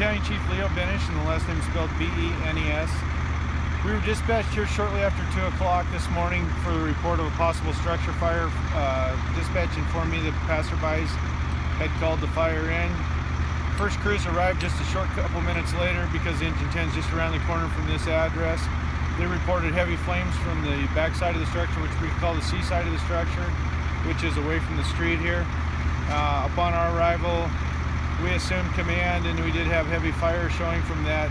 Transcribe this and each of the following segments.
Battalion Chief Leo Benish, and the last name is spelled B-E-N-E-S. We were dispatched here shortly after 2 o'clock this morning for the report of a possible structure fire. Dispatch informed me that passerbys had called the fire in. First crews arrived just a short couple minutes later because engine 10 is just around the corner from this address. They reported heavy flames from the back side of the structure, which we call the C side of the structure, which is away from the street here. Upon our arrival, we assumed command, and we did have heavy fire showing from that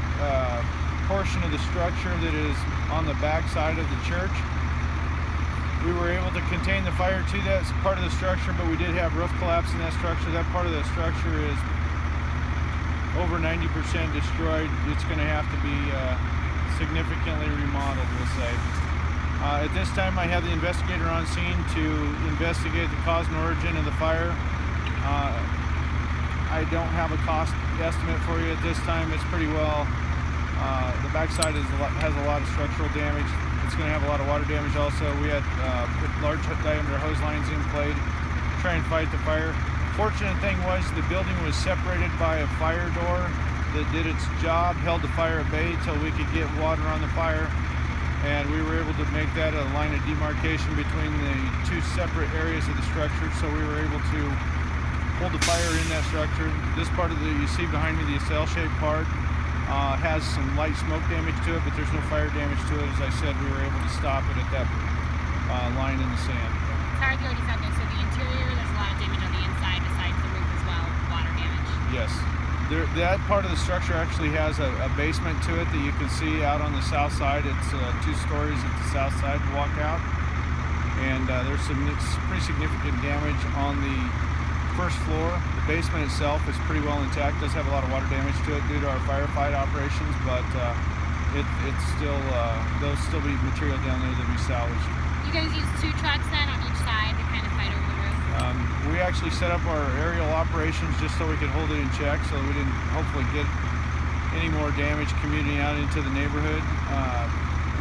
portion of the structure that is on the back side of the church. We were able to contain the fire to that part of the structure, but we did have roof collapse in that structure. That part of the structure is over 90% destroyed. It's going to have to be significantly remodeled, we'll say. At this time, I have the investigator on scene to investigate the cause and origin of the fire. I don't have a cost estimate for you at this time. It's pretty well, the backside has a lot of structural damage. It's going to have a lot of water damage also. We had put large diameter hose lines in play to try and fight the fire. Fortunate thing was the building was separated by a fire door that did its job, held the fire at bay till we could get water on the fire, and we were able to make that a line of demarcation between the two separate areas of the structure, so we were able to hold the fire in that structure. This part of the, you see behind me, the cell-shaped part, has some light smoke damage to it, but there's no fire damage to it. As I said, we were able to stop it at that line in the sand. Sorry if you already said this, so the interior, there's a lot of damage on the inside besides the roof as well, water damage. Yes. That part of the structure actually has a basement to it that you can see out on the south side. It's 2 stories at the south side walk out, and there's some pretty significant damage on the first floor. The basement itself is pretty well intact. Does have a lot of water damage to it due to our firefight operations, but it's still there'll still be material down there that we salvaged. You guys use 2 trucks then on each side to kind of fight over the roof? We actually set up our aerial operations just so we could hold it in check, so we didn't hopefully get any more damage commuting out into the neighborhood.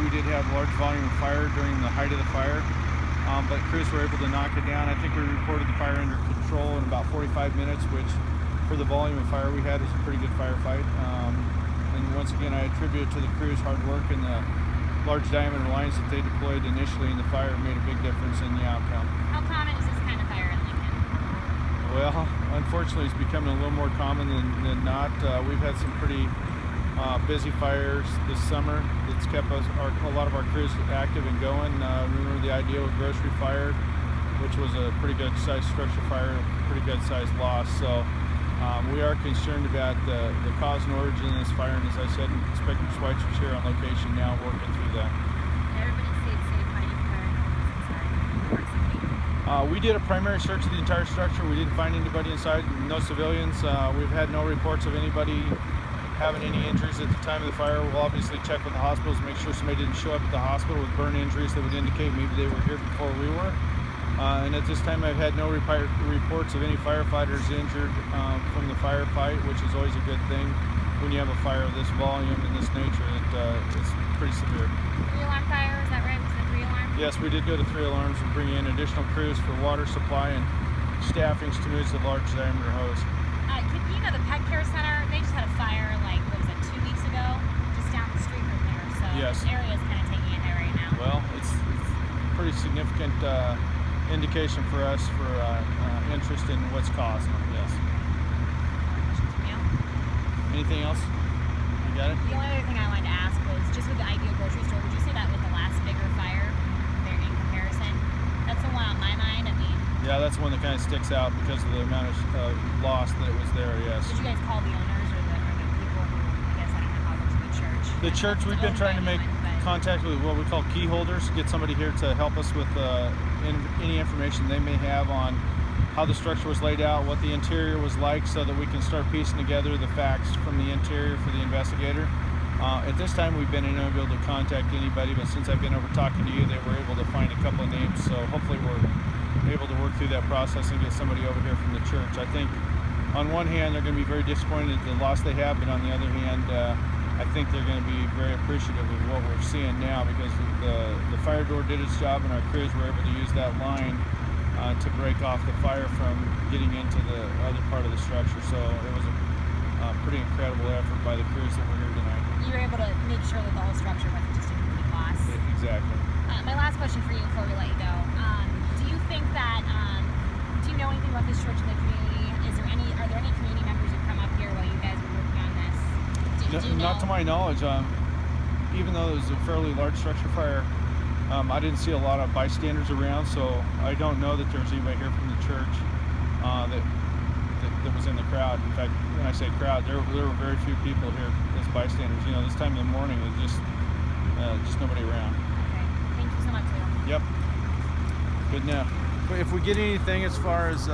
We did have large volume of fire during the height of the fire, but crews were able to knock it down. I think we reported the fire under control in about 45 minutes, which for the volume of fire we had was a pretty good firefight. And once again, I attribute it to the crew's hard work, and the large diameter lines that they deployed initially in the fire made a big difference in the outcome. How common is this kind of fire in Lincoln? Well, unfortunately, it's becoming a little more common than not. We've had some pretty busy fires this summer that's kept a lot of our crews active and going. Remember the idea with grocery fire, which was a pretty good sized structure fire, a pretty good sized loss. So we are concerned about the cause and origin of this fire, and as I said, Inspector Schweitzer's here on location now working through that. Everybody stayed safe fighting fire. We did a primary search of the entire structure. We didn't find anybody inside, no civilians. We've had no reports of anybody having any injuries at the time of the fire. We'll obviously check with the hospitals, make sure somebody didn't show up at the hospital with burn injuries that would indicate maybe they were here before we were. And at this time, I've had no reports of any firefighters injured from the firefight, which is always a good thing when you have a fire of this volume and this nature. It's pretty severe. 3-alarm fire, is that right? Was it 3-alarm? Yes, we did go to 3 alarms and bring in additional crews for water supply and staffings to move the large diameter hose. You know the Pet Care Center, they just had a fire like, what was it, 2 weeks ago? Just down the street from there. So yes. This area is kind of taking a hit right now. Well, it's pretty significant indication for us for interest in what's causing it, yes. Anything else? You got it? The only other thing I wanted to ask was just with the Ideal Grocery Store, would you say that was the last bigger fire there in comparison? That's the one on my mind. I mean, yeah, that's one that kind of sticks out because of the amount of loss that was there, yes. Did you guys call the owners or the people who, I guess, I don't know how it works with the church? The church, we've been trying to make contact with what we call key holders, get somebody here to help us with any information they may have on how the structure was laid out, what the interior was like, so that we can start piecing together the facts from the interior for the investigator. At this time, we've been unable to contact anybody, but since I've been over talking to you, they were able to find a couple of names, so hopefully we're able to work through that process and get somebody over here from the church. I think on one hand, they're going to be very disappointed at the loss they have, but on the other hand, I think they're going to be very appreciative of what we're seeing now, because the fire door did its job and our crews were able to use that line to break off the fire from getting into the other part of the structure. So it was pretty incredible effort by the crews that were here tonight. You were able to make sure that the whole structure wasn't just a complete loss. Exactly. My last question for you before we let you go. Do you think that, do you know anything about this church in the community? Are there any community members who've come up here while you guys were working on this? Do you know? Not to my knowledge. Even though it was a fairly large structure fire, I didn't see a lot of bystanders around, so I don't know that there was anybody here from the church that was in the crowd. In fact, when I say crowd, there were very few people here as bystanders. You know, this time of the morning was just nobody around. Okay. Thank you so much, Leo. Yep. Good enough. If we get anything as far as